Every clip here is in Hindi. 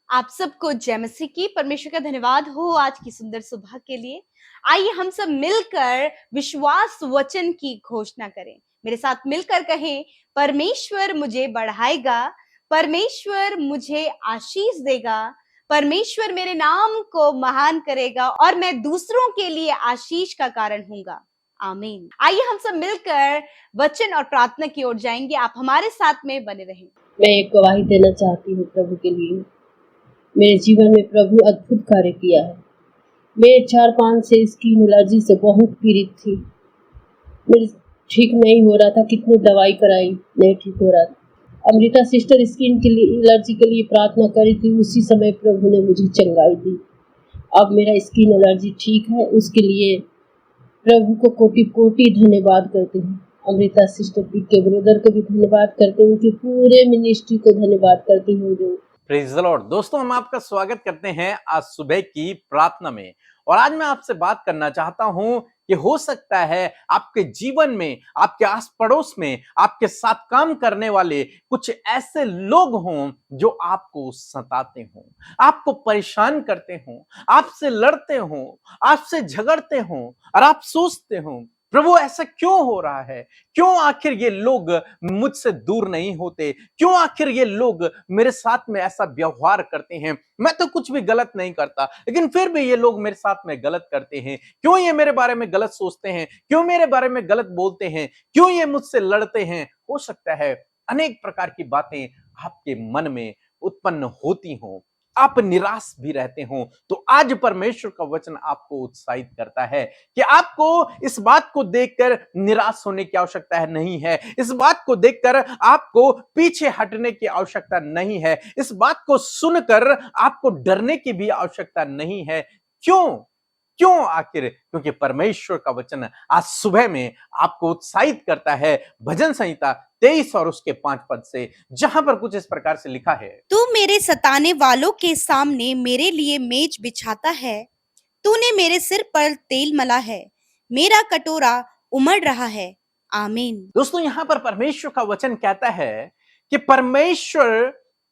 आप सबको जय मसीह की। परमेश्वर का धन्यवाद हो आज की सुंदर सुबह के लिए। आइए हम सब मिलकर विश्वास वचन की घोषणा करें। मेरे साथ मिलकर कहें, परमेश्वर मुझे बढ़ाएगा, परमेश्वर मुझे आशीष देगा, परमेश्वर मेरे नाम को महान करेगा और मैं दूसरों के लिए आशीष का कारण हूंगा। आमीन। आइए हम सब मिलकर वचन और प्रार्थना की ओर जाएंगे। आप हमारे साथ में बने रहें। मैं एक गवाही देना चाहती हूँ प्रभु के लिए। मेरे जीवन में प्रभु अद्भुत कार्य किया है। मैं 4-5 से स्किन एलर्जी से बहुत पीड़ित थी। मेरे ठीक नहीं हो रहा था, कितने दवाई कराई, नहीं ठीक हो रहा था। अमृता सिस्टर स्किन के लिए एलर्जी के लिए प्रार्थना करी थी, उसी समय प्रभु ने मुझे चंगाई दी। अब मेरा स्किन एलर्जी ठीक है। उसके लिए प्रभु को कोटि कोटि धन्यवाद करते हैं। अमृता सिस्टर के ब्रदर को भी धन्यवाद करते हैं, उनकी पूरे मिनिस्ट्री को धन्यवाद करती हूँ। जो प्रेज द लॉर्ड। दोस्तों, हम आपका स्वागत करते हैं आज सुबह की प्रार्थना में। और आज मैं आपसे बात करना चाहता हूं कि हो सकता है आपके जीवन में, आपके आस पड़ोस में, आपके साथ काम करने वाले कुछ ऐसे लोग हों जो आपको सताते हों, आपको परेशान करते हों, आपसे लड़ते हों, आपसे झगड़ते हों और आप सोचते हों, प्रभु ऐसा क्यों हो रहा है? क्यों आखिर ये लोग मुझसे दूर नहीं होते? क्यों आखिर ये लोग मेरे साथ में ऐसा व्यवहार करते हैं? मैं तो कुछ भी गलत नहीं करता, लेकिन फिर भी ये लोग मेरे साथ में गलत करते हैं। क्यों ये मेरे बारे में गलत सोचते हैं? क्यों मेरे बारे में गलत बोलते हैं? क्यों ये मुझसे लड़ते हैं? हो सकता है अनेक प्रकार की बातें आपके मन में उत्पन्न होती हों, आप निराश भी रहते हो। तो आज परमेश्वर का वचन आपको उत्साहित करता है कि आपको इस बात को देखकर निराश होने की आवश्यकता नहीं है। इस बात को देखकर आपको पीछे हटने की आवश्यकता नहीं है। इस बात को सुनकर आपको डरने की भी आवश्यकता नहीं है। क्यों? क्यों आखिर? क्योंकि परमेश्वर का वचन आज सुबह में आपको उत्साहित करता है। भजन संहिता 23 और उसके 5 पद से, जहां पर कुछ इस प्रकार से लिखा है, तू मेरे सताने वालों के सामने मेरे लिए मेज बिछाता है, तूने मेरे सिर पर तेल मला है, मेरा कटोरा उमड़ रहा है। आमीन। दोस्तों, यहां पर परमेश्वर का वचन कहता है कि परमेश्वर,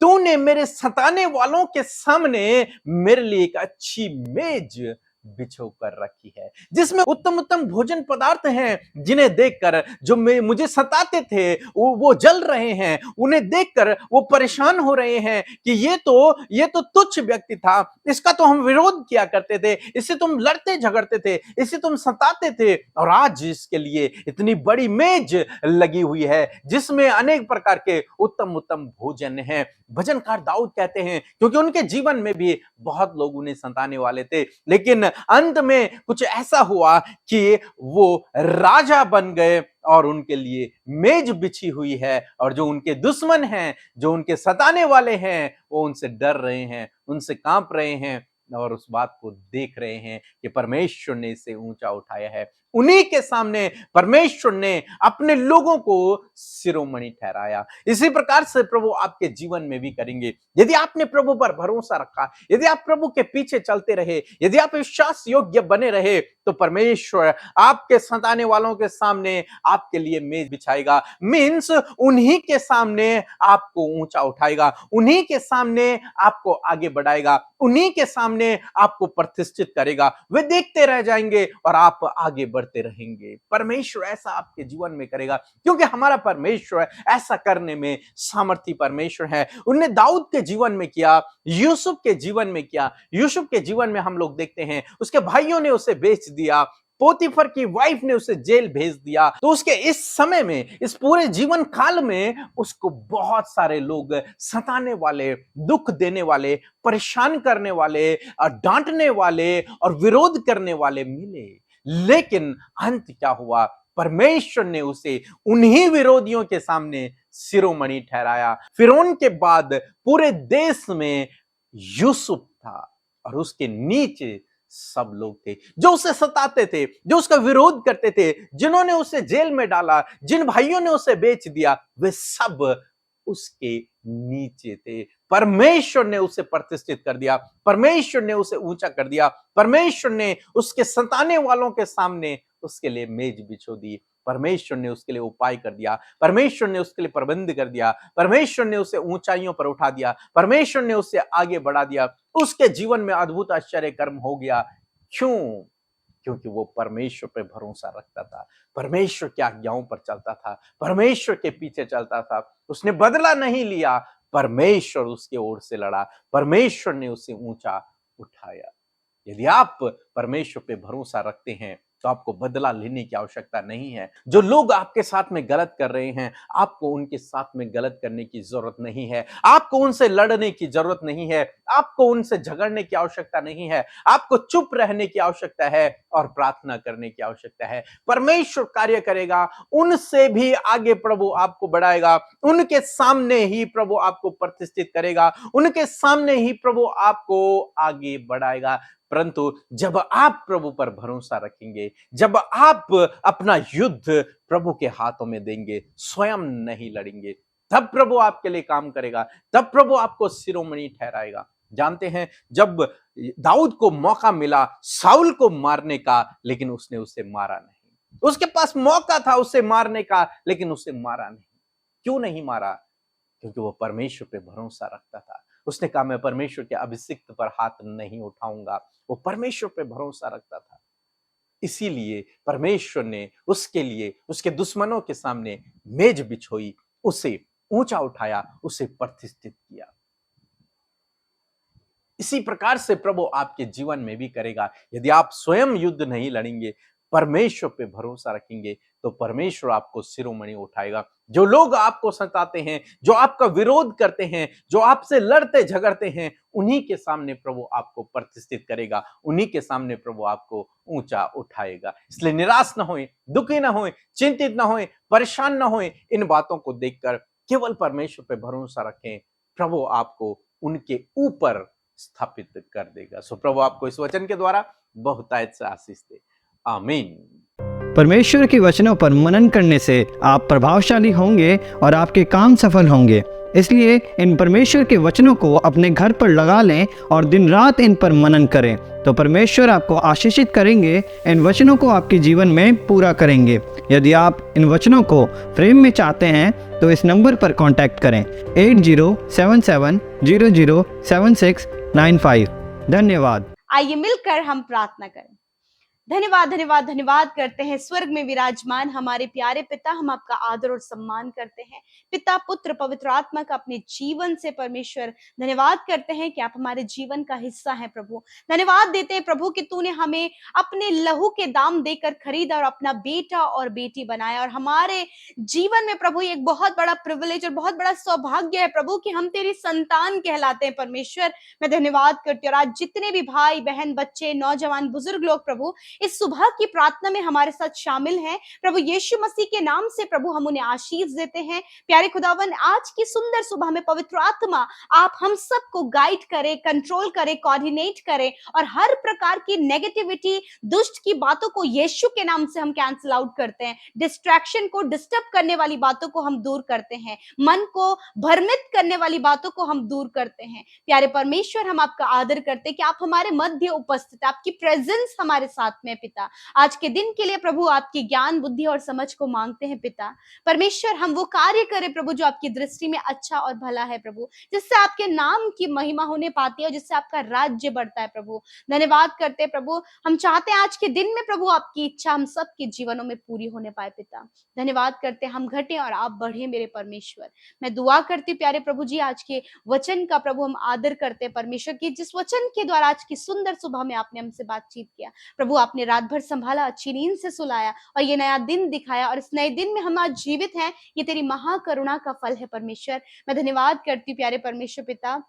तूने मेरे सताने वालों के सामने मेरे लिए एक अच्छी मेज बिछो कर रखी है, जिसमें उत्तम उत्तम भोजन पदार्थ हैं, जिन्हें देखकर जो मुझे सताते थे वो जल रहे हैं। उन्हें देखकर वो परेशान हो रहे हैं कि ये तो तुच्छ व्यक्ति था, इसका तो हम विरोध किया करते थे, इससे तुम लड़ते झगड़ते थे, इससे तुम सताते थे, और आज इसके लिए इतनी बड़ी मेज लगी हुई है जिसमें अनेक प्रकार के उत्तम उत्तम भोजन हैं। भजनकार दाऊद कहते हैं, क्योंकि उनके जीवन में भी बहुत लोग उन्हें सताने वाले थे, लेकिन अंत में कुछ ऐसा हुआ कि वो राजा बन गए और उनके लिए मेज बिछी हुई है, और जो उनके दुश्मन हैं, जो उनके सताने वाले हैं, वो उनसे डर रहे हैं, उनसे कांप रहे हैं और उस बात को देख रहे हैं कि परमेश्वर ने इसे ऊंचा उठाया है। उन्हीं के सामने परमेश्वर ने अपने लोगों को शिरोमणि ठहराया। इसी प्रकार से प्रभु आपके जीवन में भी करेंगे। यदि आपने प्रभु पर भरोसा रखा, यदि आप प्रभु के पीछे चलते रहे, यदि आप विश्वास योग्य बने रहे, तो परमेश्वर आपके सताने वालों के सामने आपके लिए मेज बिछाएगा। मीन्स उन्हीं के सामने आपको ऊंचा उठाएगा, उन्हीं के सामने आपको आगे बढ़ाएगा, उन्हीं के सामने आपको प्रतिष्ठित करेगा। वे देखते रह जाएंगे और आप आगे बढ़ते रहेंगे। परमेश्वर ऐसा आपके जीवन में करेगा, क्योंकि हमारा परमेश्वर ऐसा करने में सामर्थी परमेश्वर है। उन्होंने दाऊद के जीवन में किया, यूसुफ के जीवन में किया। यूसुफ के जीवन में हम लोग देखते हैं, उसके भाइयों ने उसे बेच दिया, पोतीफर की वाइफ ने उसे जेल भेज दिया। तो उसके इस समय में, इस पूरे जीवन काल में उसको बहुत सारे लोग सताने वाले, दुख देने वाले, परेशान करने वाले, डांटने वाले और विरोध करने वाले मिले। लेकिन अंत क्या हुआ? परमेश्वर ने उसे उन्हीं विरोधियों के सामने शिरोमणि ठहराया। फिरौन के बाद पूरे देश में यूसुफ था और उसके नीचे सब लोग थे जो उसे सताते थे, जो उसका विरोध करते थे, जिन्होंने उसे जेल में डाला, जिन भाइयों ने उसे बेच दिया, वे सब उसके नीचे थे। परमेश्वर ने उसे प्रतिष्ठित कर दिया, परमेश्वर ने उसे ऊंचा कर दिया, परमेश्वर ने उसके सताने वालों के सामने उसके लिए मेज बिछो दी। परमेश्वर ने उसके लिए उपाय कर दिया, परमेश्वर ने उसके लिए प्रबंध कर दिया, परमेश्वर ने उसे ऊंचाइयों पर उठा दिया, परमेश्वर ने उसे आगे बढ़ा दिया। उसके जीवन में अद्भुत आश्चर्य कर्म हो गया। क्यों? क्योंकि वो परमेश्वर पे भरोसा रखता था, परमेश्वर की आज्ञाओं पर चलता था, परमेश्वर के पीछे चलता था। उसने बदला नहीं लिया, परमेश्वर उसके ओर से लड़ा, परमेश्वर ने उसे ऊंचा उठाया। यदि आप परमेश्वर पे भरोसा रखते हैं तो आपको बदला लेने की आवश्यकता नहीं है। जो लोग आपके साथ में गलत कर रहे हैं, आपको उनके साथ में गलत करने की जरूरत नहीं है, आपको उनसे लड़ने की जरूरत नहीं है, आपको उनसे झगड़ने की आवश्यकता नहीं है। आपको चुप रहने की आवश्यकता है और प्रार्थना करने की आवश्यकता है। परमेश्वर कार्य करेगा, उनसे भी आगे प्रभु आपको बढ़ाएगा, उनके सामने ही प्रभु आपको प्रतिष्ठित करेगा, उनके सामने ही प्रभु आपको आगे बढ़ाएगा। परंतु जब आप प्रभु पर भरोसा रखेंगे, जब आप अपना युद्ध प्रभु के हाथों में देंगे, स्वयं नहीं लड़ेंगे, तब प्रभु आपके लिए काम करेगा, तब प्रभु आपको शिरोमणि ठहराएगा। जानते हैं, जब दाऊद को मौका मिला साउल को मारने का, लेकिन उसने उसे मारा नहीं। उसके पास मौका था उसे मारने का, लेकिन उसे मारा नहीं। क्यों नहीं मारा? क्योंकि वो परमेश्वर पे भरोसा रखता था। उसने कहा, मैं परमेश्वर के अभिषिक्त पर हाथ नहीं उठाऊंगा। वो परमेश्वर पे भरोसा रखता था, इसीलिए परमेश्वर ने उसके लिए उसके दुश्मनों के सामने मेज बिछोई, उसे ऊंचा उठाया, उसे प्रतिष्ठित किया। इसी प्रकार से प्रभु आपके जीवन में भी करेगा। यदि आप स्वयं युद्ध नहीं लड़ेंगे, परमेश्वर पे भरोसा रखेंगे, तो परमेश्वर आपको शिरोमणि उठाएगा। जो लोग आपको सताते हैं, जो आपका विरोध करते हैं, जो आपसे लड़ते झगड़ते हैं, उन्हीं के सामने प्रभु आपको प्रतिष्ठित करेगा, उन्हीं के सामने प्रभु आपको ऊंचा उठाएगा। इसलिए निराश ना होएं, दुखी ना होएं, चिंतित ना होएं, परेशान ना होएं। इन बातों को देखकर केवल परमेश्वर पे भरोसा रखें, प्रभु आपको उनके ऊपर स्थापित कर देगा। सो प्रभु आपको इस वचन के द्वारा बहुतायत से आशीष दे। आमीन। परमेश्वर के वचनों पर मनन करने से आप प्रभावशाली होंगे और आपके काम सफल होंगे। इसलिए इन परमेश्वर के वचनों को अपने घर पर लगा लें और दिन रात इन पर मनन करें, तो परमेश्वर आपको आशीषित करेंगे, इन वचनों को आपके जीवन में पूरा करेंगे। यदि आप इन वचनों को फ्रेम में चाहते हैं तो इस नंबर पर कांटेक्ट करें 8077007695। धन्यवाद। आइए मिलकर हम प्रार्थना करें। धन्यवाद धन्यवाद धन्यवाद करते हैं स्वर्ग में विराजमान हमारे प्यारे पिता, हम आपका आदर और सम्मान करते हैं। पिता, पुत्र, पवित्र आत्मा का अपने जीवन से परमेश्वर धन्यवाद करते हैं कि आप हमारे जीवन का हिस्सा हैं प्रभु। धन्यवाद देते हैं प्रभु कि तूने हमें अपने लहू के दाम देकर खरीदा और अपना बेटा और बेटी बनाया, और हमारे जीवन में प्रभु एक बहुत बड़ा प्रिविलेज और बहुत बड़ा सौभाग्य है प्रभु कि हम तेरी संतान कहलाते हैं। परमेश्वर, मैं धन्यवाद करती हूँ। और आज जितने भी भाई बहन, बच्चे, नौजवान, बुजुर्ग लोग प्रभु इस सुबह की प्रार्थना में हमारे साथ शामिल हैं, प्रभु यीशु मसीह के नाम से प्रभु हम उन्हें आशीष देते हैं। प्यारे खुदावन, आज की सुंदर सुबह में पवित्र आत्मा आप हम सबको गाइड करे, कंट्रोल करे, कोऑर्डिनेट करे, और हर प्रकार की नेगेटिविटी, दुष्ट की बातों को यीशु के नाम से हम कैंसिल आउट करते हैं। डिस्ट्रैक्शन को, डिस्टर्ब करने वाली बातों को हम दूर करते हैं, मन को भ्रमित करने वाली बातों को हम दूर करते हैं। प्यारे परमेश्वर, हम आपका आदर करते हैं कि आप हमारे मध्य उपस्थित, आपकी प्रेजेंस हमारे साथ में पिता। आज के दिन के लिए प्रभु आपकी ज्ञान, बुद्धि और समझ को मांगते हैं पिता। परमेश्वर, हम वो कार्य करें प्रभु जो आपकी दृष्टि में अच्छा और भला है प्रभु, जिससे आपके नाम की महिमा होने पाती है और जिससे आपका राज्य बढ़ता है प्रभु। धन्यवाद करते हैं प्रभु। हम चाहते हैं आज के दिन में प्रभु आपकी इच्छा हम सबके जीवनों में पूरी होने पाए पिता। धन्यवाद करते हैं, हम घटे और आप बढ़े मेरे परमेश्वर। मैं दुआ करती हूँ प्यारे प्रभु जी, आज के वचन का प्रभु हम आदर करते हैं परमेश्वर की, जिस वचन के द्वारा आज की सुंदर सुबह में आपने हमसे बातचीत किया प्रभु। आपने रात भर संभाला, अच्छी नींद से सुलाया और ये नया दिन दिखाया, और इस नए दिन में हम आज जीवित हैं। ये तेरी महाकरुणा का फल है परमेश्वर। मैं धन्यवाद करती हूँ प्यारे परमेश्वर पिता।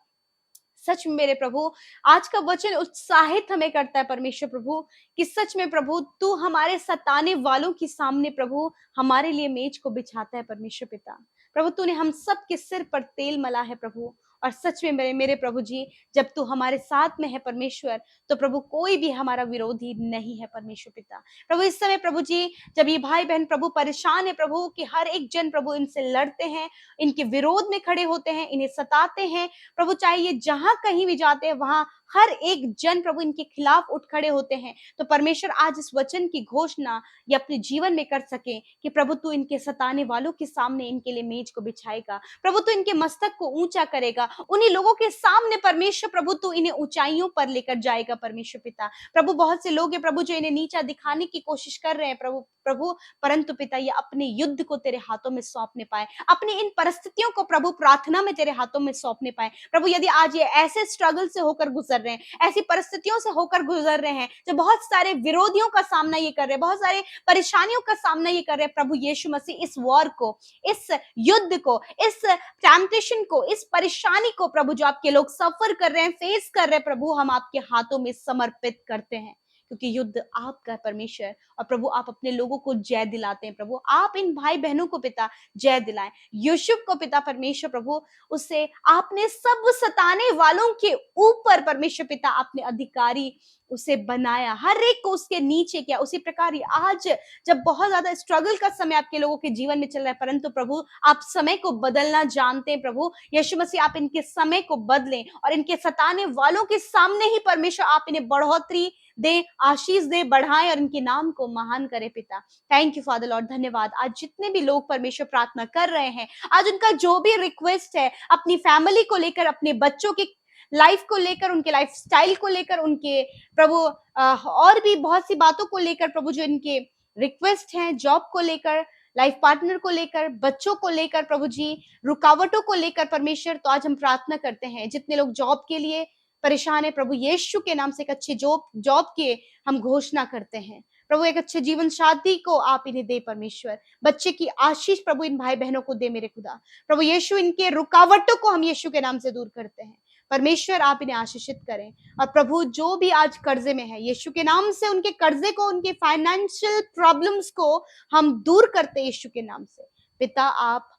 सच में मेरे प्रभु, आज का वचन उत्साहित हमें करता है परमेश्वर प्रभु, कि सच में प्रभु तू हमारे सताने वालों के सामने प्रभु हमारे लिए मेज को बिछाता है परमेश्वर पिता। प्रभु, तूने हम सब के सिर पर तेल मला है प्रभु। और सच में मेरे प्रभु जी, जब तू हमारे साथ में है परमेश्वर, तो प्रभु कोई भी हमारा विरोधी नहीं है परमेश्वर पिता। प्रभु, इस समय प्रभु जी, जब ये भाई बहन प्रभु परेशान है प्रभु, कि हर एक जन प्रभु इनसे लड़ते हैं, इनके विरोध में खड़े होते हैं, इन्हें सताते हैं प्रभु, चाहे ये जहां कहीं भी जाते हैं वहां हर एक जन प्रभु इनके खिलाफ उठ खड़े होते हैं, तो परमेश्वर आज इस वचन की घोषणा ये अपने जीवन में कर सके कि प्रभु तू इनके सताने वालों के सामने इनके लिए मेज को बिछाएगा, प्रभु तू इनके मस्तक को ऊंचा करेगा, उन्हीं लोगों के सामने परमेश्वर प्रभु तू इन्हें ऊंचाइयों पर लेकर जाएगा परमेश्वर पिता। प्रभु बहुत से लोग हैं प्रभु जो इन्हें नीचा दिखाने की कोशिश कर रहे हैं प्रभु प्रभु परंतु पिता ये अपने युद्ध को तेरे हाथों में सौंपने पाए, अपनी इन परिस्थितियों को प्रभु प्रार्थना में तेरे हाथों में सौंपने पाए। प्रभु यदि आज ये ऐसे स्ट्रगल से होकर गुजर रहे हैं, ऐसी परिस्थितियों से होकर गुजर रहे हैं, जो बहुत सारे विरोधियों का सामना ये कर रहे हैं, बहुत सारे परेशानियों का सामना ये कर रहे हैं, प्रभु यीशु मसीह इस वॉर को, इस युद्ध को, इस टेम्पटेशन को, इस परेशानी को प्रभु जो आपके लोग सफर कर रहे हैं, फेस कर रहे हैं, प्रभु हम आपके हाथों में समर्पित करते हैं, क्योंकि युद्ध आपका परमेश्वर, और प्रभु आप अपने लोगों को जय दिलाते हैं। प्रभु आप इन भाई बहनों को पिता जय दिलाएं। यूसुफ को पिता परमेश्वर प्रभु उससे आपने सब सताने वालों के ऊपर परमेश्वर पिता आपने अधिकारी उसे बनाया, हर एक को उसके नीचे किया। उसी प्रकार ही आज जब बहुत ज्यादा स्ट्रगल का समय आपके लोगों के जीवन में चल रहा है, परंतु प्रभु आप समय को बदलना जानते हैं। प्रभु यीशु मसीह आप इनके समय को बदलें और इनके सताने वालों के सामने ही परमेश्वर आप इन्हें बढ़ोतरी दे, आशीष दे, बढ़ाएं और इनके नाम को महान करे पिता। थैंक यू फादर लॉर्ड, धन्यवाद। आज जितने भी लोग परमेश्वर प्रार्थना कर रहे हैं, आज उनका जो भी रिक्वेस्ट है अपनी फैमिली को लेकर, अपने बच्चों की लाइफ को लेकर, उनके लाइफ स्टाइल को लेकर, उनके प्रभु और भी बहुत सी बातों को लेकर प्रभु जो इनके रिक्वेस्ट हैं, जॉब को लेकर, लाइफ पार्टनर को लेकर, बच्चों को लेकर, प्रभु जी रुकावटों को लेकर परमेश्वर, तो आज हम प्रार्थना करते हैं जितने लोग जॉब के लिए परेशान है, प्रभु यीशु के नाम से एक अच्छी जॉब के हम घोषणा करते हैं। प्रभु एक अच्छे जीवन शादी को आप इन्हें दे परमेश्वर, बच्चे की आशीष प्रभु इन भाई बहनों को दे मेरे खुदा। प्रभु यीशु इनके रुकावटों को हम यीशु के नाम से दूर करते हैं परमेश्वर, आप इन्हें आशीषित करें। और प्रभु जो भी आज कर्जे में है, यीशु के नाम से उनके कर्जे को, उनके फाइनेंशियल प्रॉब्लम्स को हम दूर करते हैं यीशु के नाम से। पिता आप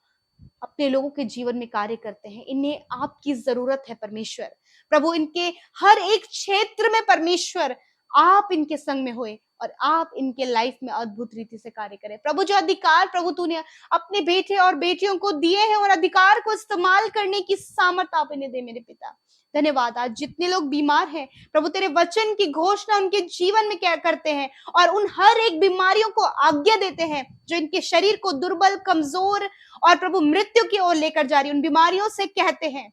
अपने लोगों के जीवन में कार्य करते हैं, इन्हें आपकी जरूरत है परमेश्वर। प्रभु इनके हर एक क्षेत्र में परमेश्वर आप इनके संग में होए और आप इनके लाइफ में अद्भुत रीति से कार्य करें। प्रभु जो अधिकार प्रभु तूने अपने बेटे और बेटियों को दिए हैं, और अधिकार को इस्तेमाल करने की सामर्थ आप इन्हें दे मेरे पिता। धन्यवाद। आज जितने लोग बीमार हैं प्रभु तेरे वचन की घोषणा उनके जीवन में क्या करते हैं, और उन हर एक बीमारियों को आज्ञा देते हैं जो इनके शरीर को दुर्बल, कमजोर और प्रभु मृत्यु की ओर लेकर जा रही, उन बीमारियों से कहते हैं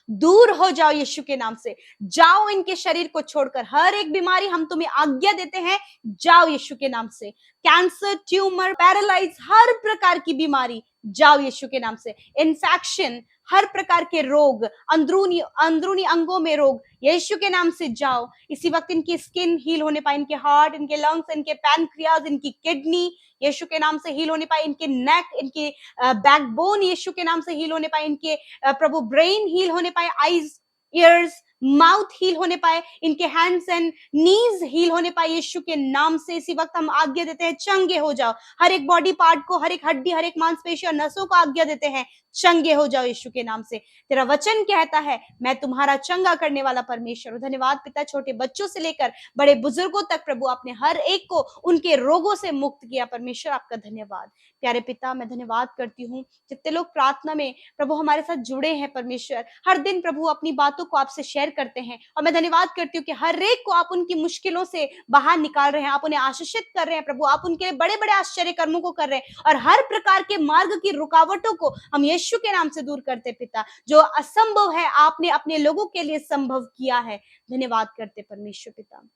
दूर हो जाओ यीशु के नाम से, जाओ इनके शरीर को छोड़कर। हर एक बीमारी हम तुम्हें आज्ञा देते हैं, जाओ यीशु के नाम से। कैंसर, ट्यूमर, पैरालाइज, हर प्रकार की बीमारी जाओ यीशु के नाम से। इन्फेक्शन, हर प्रकार के रोग, अंदरूनी अंगों में रोग, यीशु के नाम से जाओ। इसी वक्त इनकी स्किन हील होने पाए, इनके हार्ट, इनके लंग्स, इनके पैनक्रियाज, इनकी किडनी यीशु के नाम से हील होने पाए, इनके नेक, इनके बैकबोन यीशु के नाम से हील होने पाए, इनके प्रभु ब्रेन हील होने पाए, आईज, ईयर्स, माउथ हील होने पाए, इनके हैंड्स एंड नीज हील होने पाए यीशु के नाम से। इसी वक्त हम आज्ञा देते हैं चंगे हो जाओ। हर एक बॉडी पार्ट को, हर एक हड्डी, हर एक मांसपेशी और नसों को आज्ञा देते हैं चंगे हो जाओ यीशु के नाम से। तेरा वचन कहता है मैं तुम्हारा चंगा करने वाला परमेश्वर हूं। धन्यवाद पिता, छोटे बच्चों से लेकर बड़े बुजुर्गों तक प्रभु आपने हर एक को उनके रोगों से मुक्त किया परमेश्वर, आपका धन्यवाद। प्यारे पिता मैं धन्यवाद करती हूँ जितने लोग प्रार्थना में प्रभु हमारे साथ जुड़े हैं परमेश्वर, हर दिन प्रभु अपनी बातों को आपसे शेयर करते हैं, और मैं धन्यवाद करती हूँ कि हर एक को आप उनकी मुश्किलों से बाहर निकाल रहे हैं, आप उन्हें आशीषित कर रहे हैं प्रभु, आप उनके लिए बड़े बड़े आश्चर्य कर्मों को कर रहे हैं, और हर प्रकार के मार्ग की रुकावटों को हम यीशु के नाम से दूर करते पिता। जो असंभव है आपने अपने लोगों के लिए संभव किया है, धन्यवाद करते परमेश्वर पिता।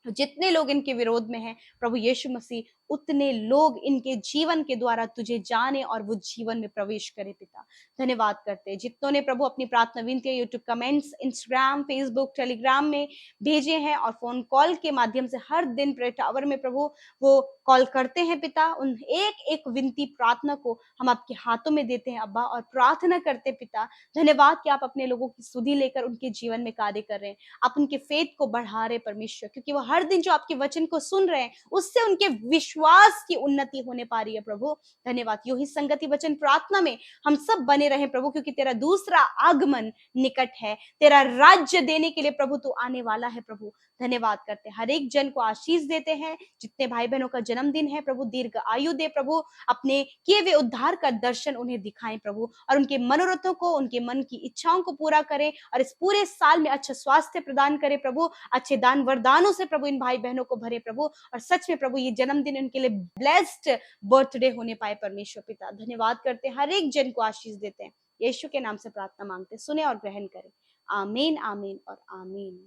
जितने लोग इनके विरोध में हैं प्रभु यीशु मसीह, उतने लोग इनके जीवन के द्वारा तुझे जाने और वो जीवन में प्रवेश करे पिता। धन्यवाद करते जितनों ने प्रभु अपनी प्रार्थना विनती YouTube comments, Instagram, Facebook, Telegram में भेजे हैं, और फोन कॉल के माध्यम से हर दिन प्रेयर टावर में प्रभु वो कॉल करते हैं पिता। उन एक एक विनती प्रार्थना को हम आपके हाथों में देते हैं अब्बा, और प्रार्थना करते पिता धन्यवाद कि आप अपने लोगों की सुधि लेकर उनके जीवन में कार्य कर रहे हैं, आप उनके फेथ को बढ़ा रहे परमेश्वर, क्योंकि वो हर दिन जो आपके वचन को सुन रहे हैं उससे उनके विश्वास की उन्नति होने पा रही है प्रभु। धन्यवाद। यूं ही संगति वचन प्रार्थना में हम सब बने रहे प्रभु, क्योंकि तेरा दूसरा आगमन निकट है, तेरा राज्य देने के लिए प्रभु तू आने वाला है प्रभु। धन्यवाद करते हैं, हर एक जन को आशीष देते हैं। जितने भाई बहनों का जन्मदिन है प्रभु, दीर्घ आयु दे प्रभु, अपने किए हुए उद्धार का दर्शन उन्हें दिखाएं प्रभु, और उनके मनोरथों को, उनके मन की इच्छाओं को पूरा करें, और इस पूरे साल में अच्छा स्वास्थ्य प्रदान करें प्रभु, अच्छे दान वरदानों से प्रभु इन भाई बहनों को भरे प्रभु, और सच में प्रभु ये जन्मदिन उनके लिए ब्लेस्ड बर्थडे होने पाए परमेश्वर पिता। धन्यवाद करते हैं, हर एक जन को आशीष देते हैं, यीशु के नाम से प्रार्थना मांगते, सुने और ग्रहण करें। आमीन, आमीन और आमीन।